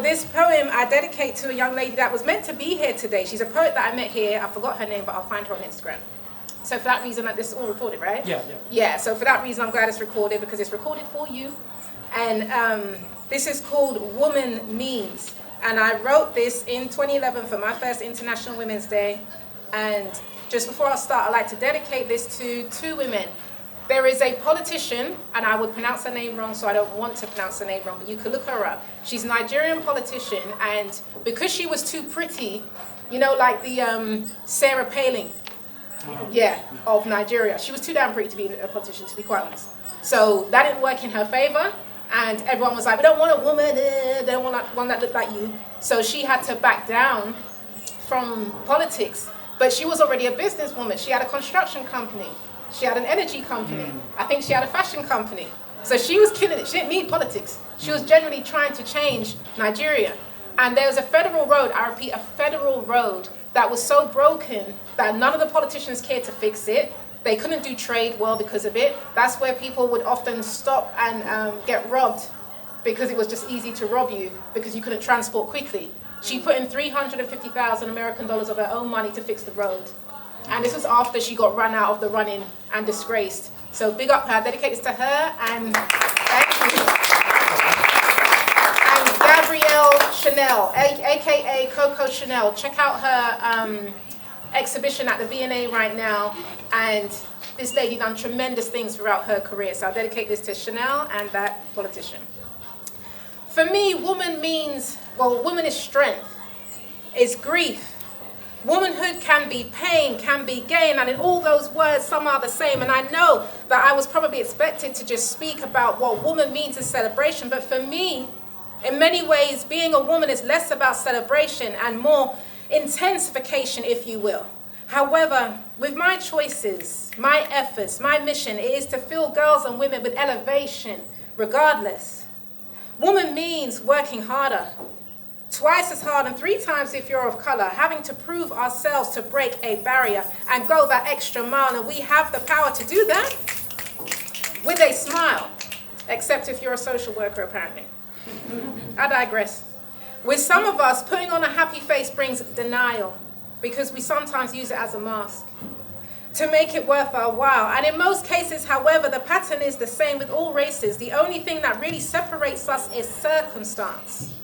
this poem I dedicate to a young lady that was meant to be here today. She's a poet that I met here. I forgot her name, but I'll find her on Instagram. So for that reason, this is all recorded, right? Yeah, so for that reason, I'm glad it's recorded, because it's recorded for you. And this is called Woman Means. And I wrote this in 2011 for my first International Women's Day. And just before I start, I'd like to dedicate this to two women. There is a politician, and I would pronounce her name wrong, so I don't want to pronounce her name wrong, but you could look her up. She's a Nigerian politician, and because she was too pretty, you know, like the Sarah Palin, of Nigeria. She was too damn pretty to be a politician, to be quite honest. So that didn't work in her favor, and everyone was like, we don't want a woman, they don't want one that looked like you. So she had to back down from politics, but she was already a businesswoman. She had a construction company. She had an energy company. I think she had a fashion company. So she was killing it. She didn't need politics. She was generally trying to change Nigeria. And there was a federal road, I repeat, a federal road that was so broken that none of the politicians cared to fix it. They couldn't do trade well because of it. That's where people would often stop and get robbed, because it was just easy to rob you because you couldn't transport quickly. She put in 350,000 American dollars of her own money to fix the road. And this was after she got run out of the running and disgraced. So big up her, dedicate this to her, and thank you. And Gabrielle Chanel, aka Coco Chanel. Check out her exhibition at the V&A right now. And this lady done tremendous things throughout her career. So I'll dedicate this to Chanel and that politician. For me, woman means, well, woman is strength, is grief. Womanhood can be pain, can be gain, and in all those words, some are the same. And I know that I was probably expected to just speak about what woman means in celebration, but for me, in many ways, being a woman is less about celebration and more intensification, if you will. However, with my choices, my efforts, my mission, it is to fill girls and women with elevation, regardless. Woman means working harder, twice as hard and 3 times if you're of color, having to prove ourselves to break a barrier and go that extra mile. And we have the power to do that with a smile, except if you're a social worker, apparently. I digress. With some of us, putting on a happy face brings denial, because we sometimes use it as a mask to make it worth our while. And in most cases, however, the pattern is the same with all races. The only thing that really separates us is circumstance,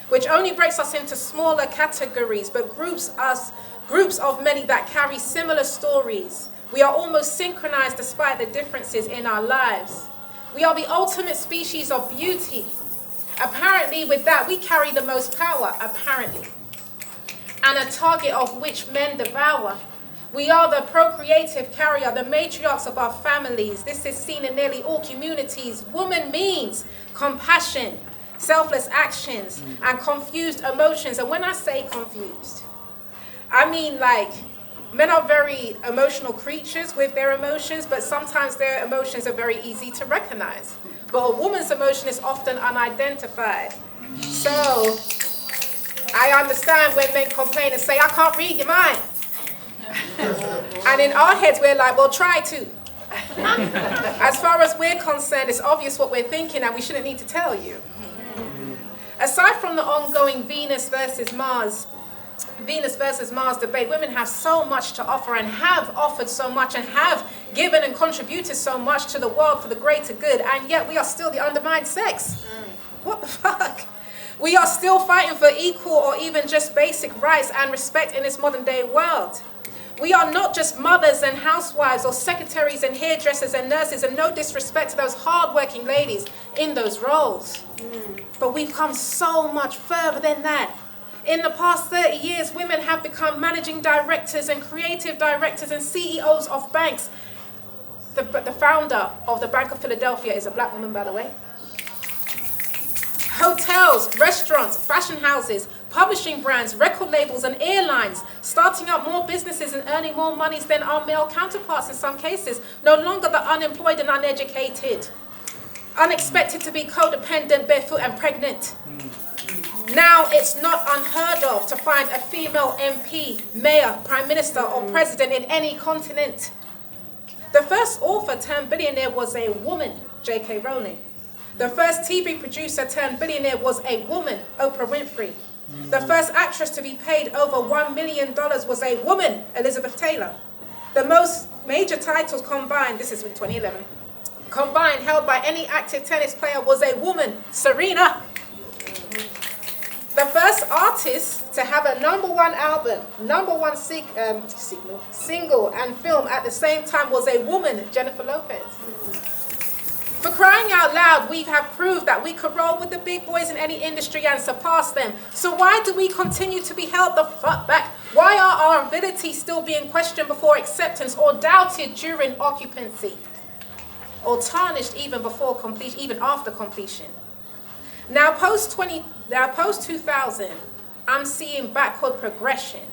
which only breaks us into smaller categories, but groups of many that carry similar stories. We are almost synchronized despite the differences in our lives. We are the ultimate species of beauty. Apparently, with that, we carry the most power, apparently, and a target of which men devour. We are the procreative carrier, the matriarchs of our families. This is seen in nearly all communities. Woman means compassion, selfless actions, and confused emotions. And when I say confused, I mean like men are very emotional creatures with their emotions, but sometimes their emotions are very easy to recognize. But a woman's emotion is often unidentified. So I understand when men complain and say, I can't read your mind. And in our heads, we're like, well, try to. As far as we're concerned, it's obvious what we're thinking and we shouldn't need to tell you. Aside from the ongoing Venus versus Mars debate, women have so much to offer and have offered so much and have given and contributed so much to the world for the greater good, and yet we are still the undermined sex. What the fuck? We are still fighting for equal or even just basic rights and respect in this modern day world. We are not just mothers and housewives or secretaries and hairdressers and nurses, and no disrespect to those hardworking ladies in those roles. But we've come so much further than that. In the past 30 years, women have become managing directors and creative directors and CEOs of banks. The founder of the Bank of Philadelphia is a black woman, by the way. Hotels, restaurants, fashion houses, publishing brands, record labels, and airlines, starting up more businesses and earning more monies than our male counterparts in some cases, no longer the unemployed and uneducated, unexpected to be codependent, barefoot, and pregnant. Now it's not unheard of to find a female MP, mayor, prime minister, or president in any continent. The first author turned billionaire was a woman, J.K. Rowling. The first TV producer turned billionaire was a woman, Oprah Winfrey. The first actress to be paid over $1 million was a woman, Elizabeth Taylor. The most major titles combined, this is in 2011, combined held by any active tennis player was a woman, Serena. The first artist to have a #1 album, #1 single and film at the same time was a woman, Jennifer Lopez. For crying out loud, we have proved that we could roll with the big boys in any industry and surpass them. So why do we continue to be held the fuck back? Why are our abilities still being questioned before acceptance or doubted during occupancy? Or tarnished even before completion, even after completion? Now post 2000, I'm seeing backward progression.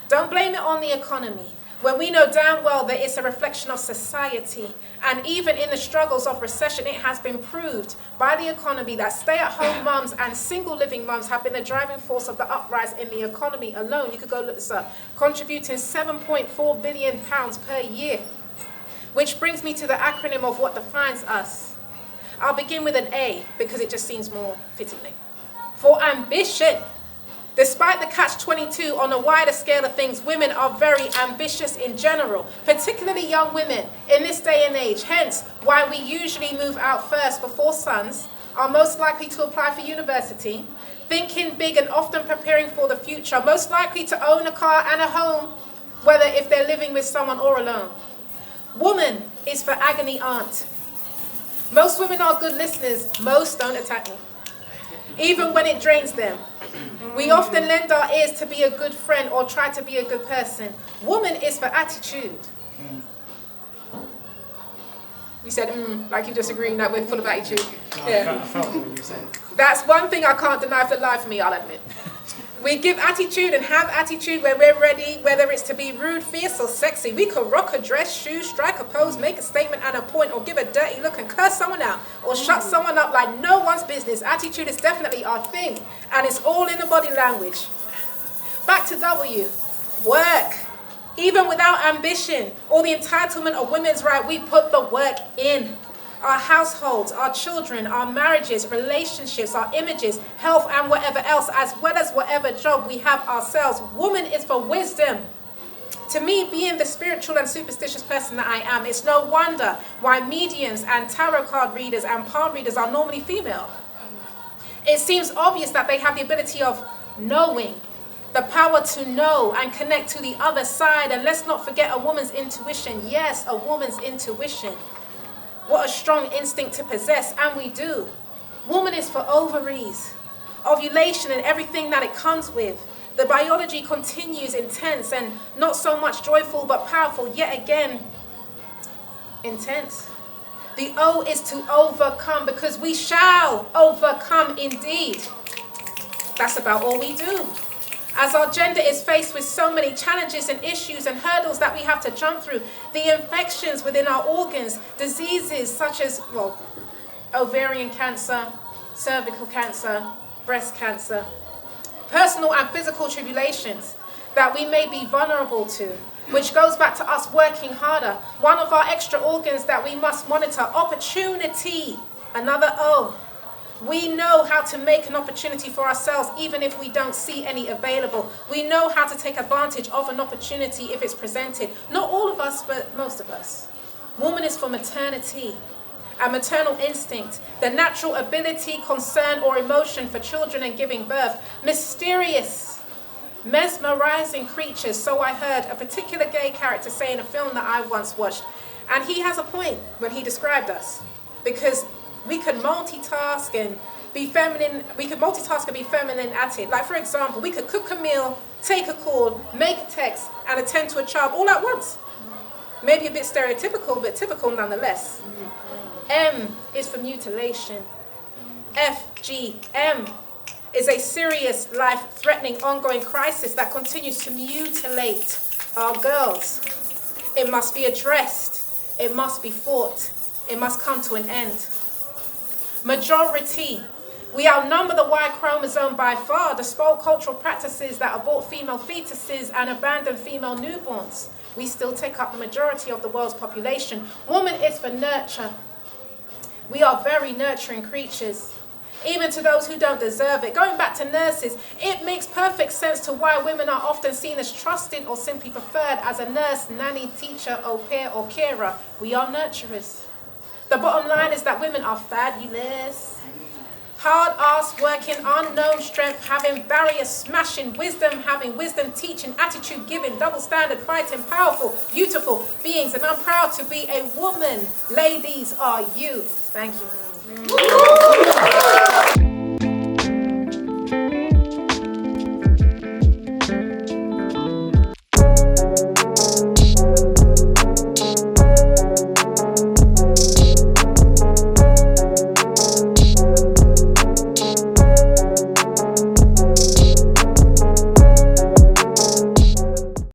Don't blame it on the economy, when we know damn well that it's a reflection of society. And even in the struggles of recession, it has been proved by the economy that stay-at-home mums and single living mums have been the driving force of the uprise in the economy alone. You could go look this up, contributing £7.4 billion per year. Which brings me to the acronym of what defines us. I'll begin with an A because it just seems more fittingly. For ambition. Despite the catch-22 on a wider scale of things, women are very ambitious in general, particularly young women in this day and age. Hence, why we usually move out first before sons, are most likely to apply for university, thinking big and often preparing for the future, most likely to own a car and a home, whether if they're living with someone or alone. Woman is for agony aunt. Most women are good listeners. Most don't attack me, even when it drains them. We often lend our ears to be a good friend or try to be a good person. Woman is for attitude. You said, like you're just agreeing that we're full of attitude. Yeah. I felt what you said. That's one thing I can't deny for the life of me, I'll admit. We give attitude and have attitude when we're ready, whether it's to be rude, fierce, or sexy. We could rock a dress, shoes, strike a pose, make a statement and a point, or give a dirty look and curse someone out, or shut someone up like no one's business. Attitude is definitely our thing, and it's all in the body language. Back to W. Work. Even without ambition or the entitlement of women's right, we put the work in. Our households, our children, our marriages, relationships, our images, health, and whatever else, as well as whatever job we have ourselves. Woman is for wisdom. To me, being the spiritual and superstitious person that I am, it's no wonder why mediums and tarot card readers and palm readers are normally female. It seems obvious that they have the ability of knowing, the power to know and connect to the other side. And let's not forget a woman's intuition. Yes, a woman's intuition. What a strong instinct to possess, and we do. Woman is for ovaries, ovulation and everything that it comes with. The biology continues intense and not so much joyful but powerful, yet again, intense. The O is to overcome, because we shall overcome indeed. That's about all we do. As our gender is faced with so many challenges and issues and hurdles that we have to jump through, the infections within our organs, diseases such as, ovarian cancer, cervical cancer, breast cancer, personal and physical tribulations that we may be vulnerable to, which goes back to us working harder. One of our extra organs that we must monitor, opportunity, another O. We know how to make an opportunity for ourselves even if we don't see any available. We know how to take advantage of an opportunity if it's presented. Not all of us, but most of us. Woman is for maternity, a maternal instinct, the natural ability, concern, or emotion for children and giving birth. Mysterious, mesmerizing creatures, so I heard a particular gay character say in a film that I once watched. And he has a point when he described us, because we could multitask and be feminine. We could multitask and be feminine at it. Like, for example, we could cook a meal, take a call, make a text, and attend to a child all at once. Maybe a bit stereotypical, but typical nonetheless. M is for mutilation. FGM is a serious, life-threatening, ongoing crisis that continues to mutilate our girls. It must be addressed. It must be fought. It must come to an end. Majority. We outnumber the Y chromosome by far, despite cultural practices that abort female fetuses and abandon female newborns. We still take up the majority of the world's population. Woman is for nurture. We are very nurturing creatures, even to those who don't deserve it. Going back to nurses, it makes perfect sense to why women are often seen as trusted or simply preferred as a nurse, nanny, teacher, au pair, or carer. We are nurturers. The bottom line is that women are fabulous. Hard-ass working, unknown strength having, barrier smashing, wisdom having, wisdom teaching, attitude giving, double standard fighting, powerful, beautiful beings, and I'm proud to be a woman. Ladies are you. Thank you.